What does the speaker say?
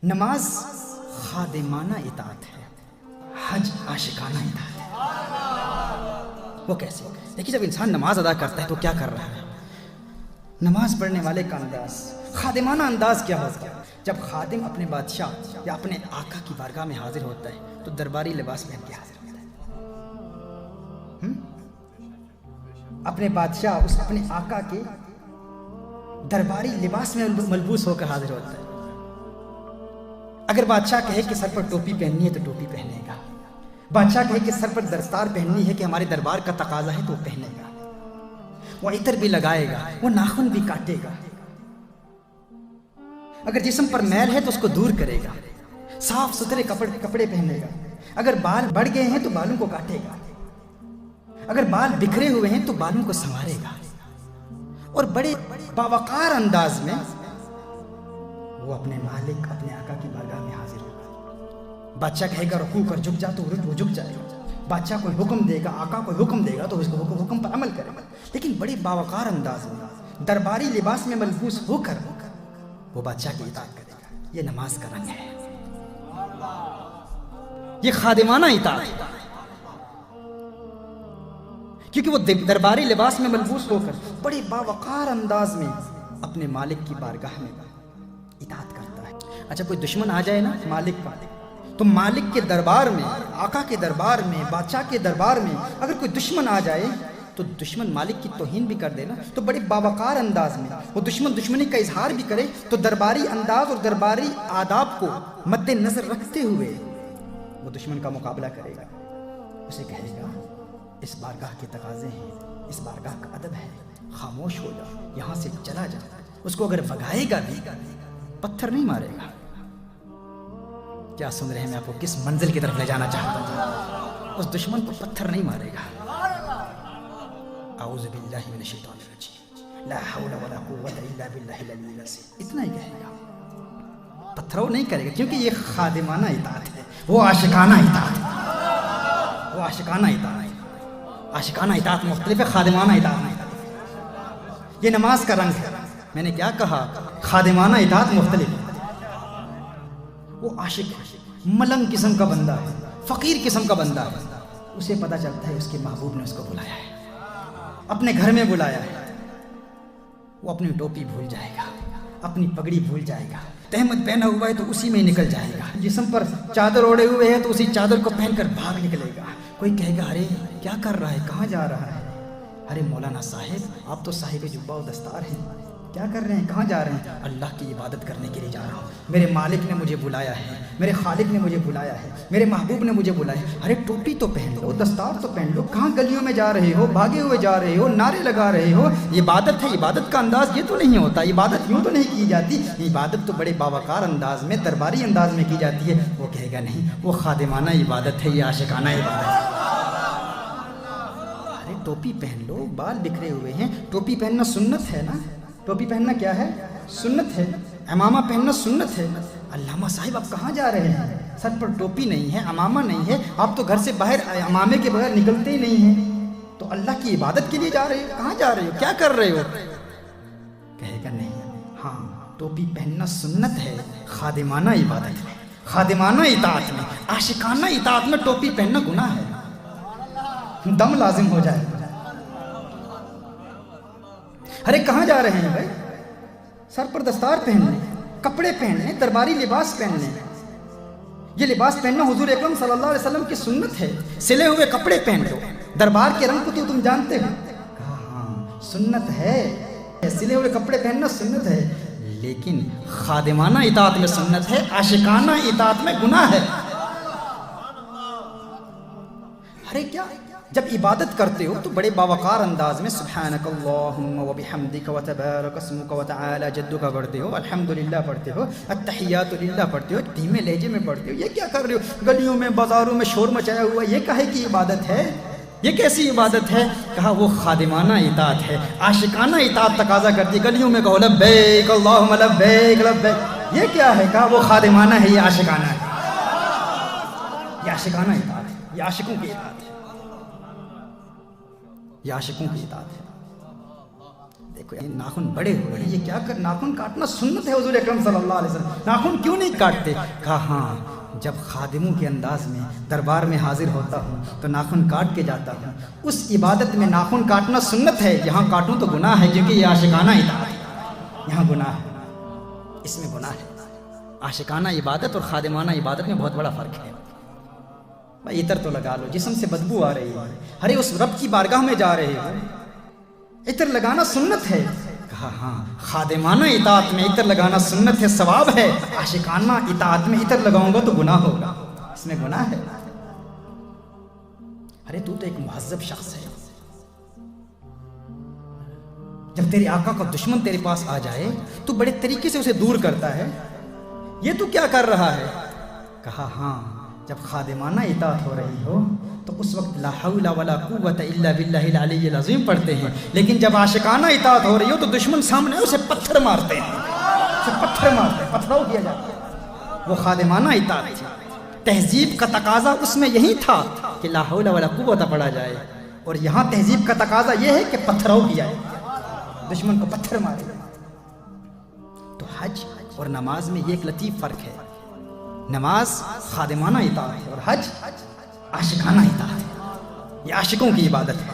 نماز خادمانہ اطاعت ہے، حج عاشقانہ اطاعت ہے۔ وہ کیسے؟ دیکھیے، جب انسان نماز ادا کرتا ہے تو کیا کر رہا ہے؟ نماز پڑھنے والے کا انداز، خادمانہ انداز کیا ہوتا ہے؟ جب خادم اپنے بادشاہ یا اپنے آقا کی بارگاہ میں حاضر ہوتا ہے تو درباری لباس پہن کے حاضر ہوتا ہے۔ اپنے بادشاہ اس اپنے آقا کے درباری لباس میں ملبوس ہو کر حاضر ہوتا ہے۔ اگر بادشاہ کہے کہ سر پر ٹوپی پہننی ہے تو ٹوپی پہنے گا، بادشاہ کہے کہ سر پر دستار پہننی ہے کہ ہمارے دربار کا تقاضا ہے تو وہ پہنے گا، وہ عطر بھی لگائے گا، وہ ناخن بھی کاٹے گا، اگر جسم پر میل ہے تو اس کو دور کرے گا، صاف ستھرے کپڑے پہنے گا، اگر بال بڑھ گئے ہیں تو بالوں کو کاٹے گا، اگر بال بکھرے ہوئے ہیں تو بالوں کو سنوارے گا، اور بڑے باوقار انداز میں وہ اپنے مالک اپنے آقا کی بارگاہ میں حاضر ہوگا۔ بادشاہ کہے گا رکوع کر، جھک جا، تو وہ جھک جائے گا۔ بادشاہ کوئی حکم دے گا، آقا کوئی حکم دے گا تو اس کو حکم پر عمل کرے گا، لیکن بڑے باوقار انداز میں درباری لباس میں ملبوس ہو کر وہ بادشاہ کی اطاعت کرے گا۔ یہ نماز کا رنگ ہے، یہ خادمانہ اطاعت ہے، کیونکہ وہ درباری لباس میں ملبوس ہو کر بڑے باوقار انداز میں اپنے مالک کی بارگاہ میں اطاعت کرتا ہے۔ اچھا، کوئی دشمن آ جائے نا مالک کا، تو مالک کے دربار میں، آقا کے دربار میں، بادشاہ کے دربار میں اگر کوئی دشمن آ جائے تو دشمن مالک کی توہین بھی کر دے نا، تو بڑے باوقار انداز میں وہ دشمنی کا اظہار بھی کرے تو درباری انداز اور درباری آداب کو مد نظر رکھتے ہوئے وہ دشمن کا مقابلہ کرے گا، اسے کہے گا اس بارگاہ کے تقاضے ہیں، اس بارگاہ کا ادب ہے، خاموش ہو جا، یہاں سے چلا جا۔ اس کو اگر بھگائے گا بھی پتھر نہیں مارے گا۔ کیا سن رہے ہیں؟ میں آپ کو کس منزل کی طرف لے جانا چاہتا ہوں؟ اس دشمن کو پتھر نہیں مارے گا۔ اعوذ باللہ من الشیطان الرجیم، لا حول ولا قوۃ الا باللہ العلی العظیم، اتنا ہی کہے گا، پتھروں نہیں کرے گا، کیونکہ یہ خادمانہ اطاعت ہے، وہ عاشقانہ اطاعت ہے، وہ عاشقانہ اطاعت ہے۔ عاشقانہ اطاعت مختلف ہے، خادمانہ اطاعت نہیں۔ یہ نماز کا رنگ ہے۔ میں نے کیا کہا؟ خادمانہ اطاعت مختلف ہے۔ وہ عاشق ہے، ملنگ قسم کا بندہ ہے، فقیر قسم کا بندہ ہے، اسے پتہ چلتا ہے اس کے محبوب نے اس کو بلایا ہے، اپنے گھر میں بلایا ہے، وہ اپنی ٹوپی بھول جائے گا، اپنی پگڑی بھول جائے گا، تہمت پہنا ہوا ہے تو اسی میں نکل جائے گا، جسم پر چادر اوڑے ہوئے ہے تو اسی چادر کو پہن کر بھاگ نکلے گا۔ کوئی کہے گا ارے کیا کر رہا ہے، کہاں جا رہا ہے؟ ارے مولانا صاحب، آپ تو صاحب جبہ و دستار ہیں، کیا کر رہے ہیں، کہاں جا رہے ہیں؟ اللہ کی عبادت کرنے کے لیے جا رہا ہوں، میرے مالک نے مجھے بلایا ہے، میرے خالق نے مجھے بلایا ہے، میرے محبوب نے مجھے بلایا ہے۔ ارے ٹوپی تو پہن لو، دستار تو پہن لو، کہاں گلیوں میں جا رہے ہو، بھاگے ہوئے جا رہے ہو، نعرے لگا رہے ہو؟ عبادت ہے، عبادت کا انداز یہ تو نہیں ہوتا، عبادت یوں تو نہیں کی جاتی، عبادت تو بڑے باوقار انداز میں، درباری انداز میں کی جاتی ہے۔ وہ کہے گا نہیں، وہ خادمانہ عبادت ہے، یہ عاشقانہ عبادت ہے۔ ارے ٹوپی پہن لو، بال بکھرے ہوئے ہیں، ٹوپی پہننا سنت ہے نا، ٹوپی پہننا کیا ہے؟ سنت ہے، عمامہ پہننا سنت ہے۔ علامہ صاحب آپ کہاں جا رہے ہیں؟ سر پر ٹوپی نہیں ہے، عمامہ نہیں ہے، آپ تو گھر سے باہر عمامے کے بغیر نکلتے ہی نہیں ہیں، تو اللہ کی عبادت کے لیے جا رہے ہو؟ کہاں جا رہے ہو، کیا کر رہے ہو؟ کہے گا نہیں، ہاں ٹوپی پہننا سنت ہے، خادمانہ عبادت ہے، خادمانہ اطاعت میں، عاشقانہ اطاعت میں ٹوپی پہننا گناہ ہے، دم لازم ہو جائے گا۔ ارے کہاں جا رہے ہیں بھائی؟ سر پر دستار پہننے، کپڑے پہننے، درباری لباس پہننے، یہ لباس پہننا حضور اکرم صلی اللہ علیہ وسلم کی سنت ہے۔ سلے ہوئے کپڑے پہن لو، دربار کے رنگ کو تو تم جانتے ہو، کہا ہاں سنت ہے، سلے ہوئے کپڑے پہننا سنت ہے، لیکن خادمانہ اطاعت میں سنت ہے، عاشقانہ اطاعت میں گناہ ہے۔ ارے کیا؟ جب عبادت کرتے ہو تو بڑے باوقار انداز میں سبحانک اللہم و بحمدک و تبارک اسمک و تعالی جدک پڑھتے ہو، الحمدللہ پڑھتے ہو، التحیات للہ پڑھتے ہو، دھیمے لہجے میں پڑھتے ہو۔ یہ کیا کر رہے ہو؟ گلیوں میں بازاروں میں شور مچایا ہوا، یہ کہے کی عبادت ہے؟ یہ کیسی عبادت ہے؟ کہا وہ خادمانہ اطاعت ہے، عاشقانہ اطاعت تقاضا کرتی ہے، گلیوں میں کہو لبیک اللہم لبیک لبیک، یہ کیا ہے؟ کہا وہ خادمانہ ہے، یہ عاشقانہ ہے، یہ عاشقانہ اطاعت ہے، یہ عاشقوں کی اطاعت ہے، یہ عاشقوں کی اطاعت ہے۔ دیکھو یہ ناخن بڑے ہو رہے ہیں، یہ کیا کر، ناخن کاٹنا سنت ہے حضور اکرم صلی اللہ علیہ وسلم، ناخن کیوں نہیں کاٹتے؟ کہا ہاں جب خادموں کے انداز میں دربار میں حاضر ہوتا ہوں تو ناخن کاٹ کے جاتا ہوں، اس عبادت میں ناخن کاٹنا سنت ہے، یہاں کاٹوں تو گناہ ہے کیونکہ یہ عاشقانہ اطاعت ہے، یہاں گناہ ہے، اس میں گناہ ہے۔ عاشقانہ عبادت اور خادمانہ عبادت میں بہت بڑا فرق ہے۔ بھائی عطر تو لگا لو، جسم سے بدبو آ رہی ہے، ارے اس رب کی بارگاہ میں جا رہے ہو، عطر لگانا سنت ہے۔ کہا ہاں خادمانہ اطاعت میں عطر لگانا سنت ہے، ثواب ہے، عاشقانہ اطاعت میں عطر لگاؤں گا تو گناہ ہوگا، اس میں گناہ ہے۔ ارے تو ایک مہذب شخص ہے، جب تیرے آقا کا دشمن تیرے پاس آ جائے تو بڑے طریقے سے اسے دور کرتا ہے، یہ تو کیا کر رہا ہے؟ کہا ہاں جب خادمانہ اطاعت ہو رہی ہو تو اس وقت لا حول ولا قوت الا باللہ العلی العظیم پڑھتے ہیں، لیکن جب عاشقانہ اطاعت ہو رہی ہو تو دشمن سامنے اسے پتھر مارتے ہیں، اسے پتھر مارتے ہیں، پتھراؤ کیا جاتا ہے۔ وہ خادمانہ اطاعت تھی، تہذیب کا تقاضا اس میں یہی تھا کہ لا حول ولا قوت پڑھا جائے، اور یہاں تہذیب کا تقاضا یہ ہے کہ پتھراؤ کیا جائے، دشمن کو پتھر مارے۔ تو حج اور نماز میں یہ ایک لطیف فرق ہے، نماز خادمانہ اطاعت ہے اور حج عاشقانہ اطاعت ہے، یہ عاشقوں کی عبادت ہے۔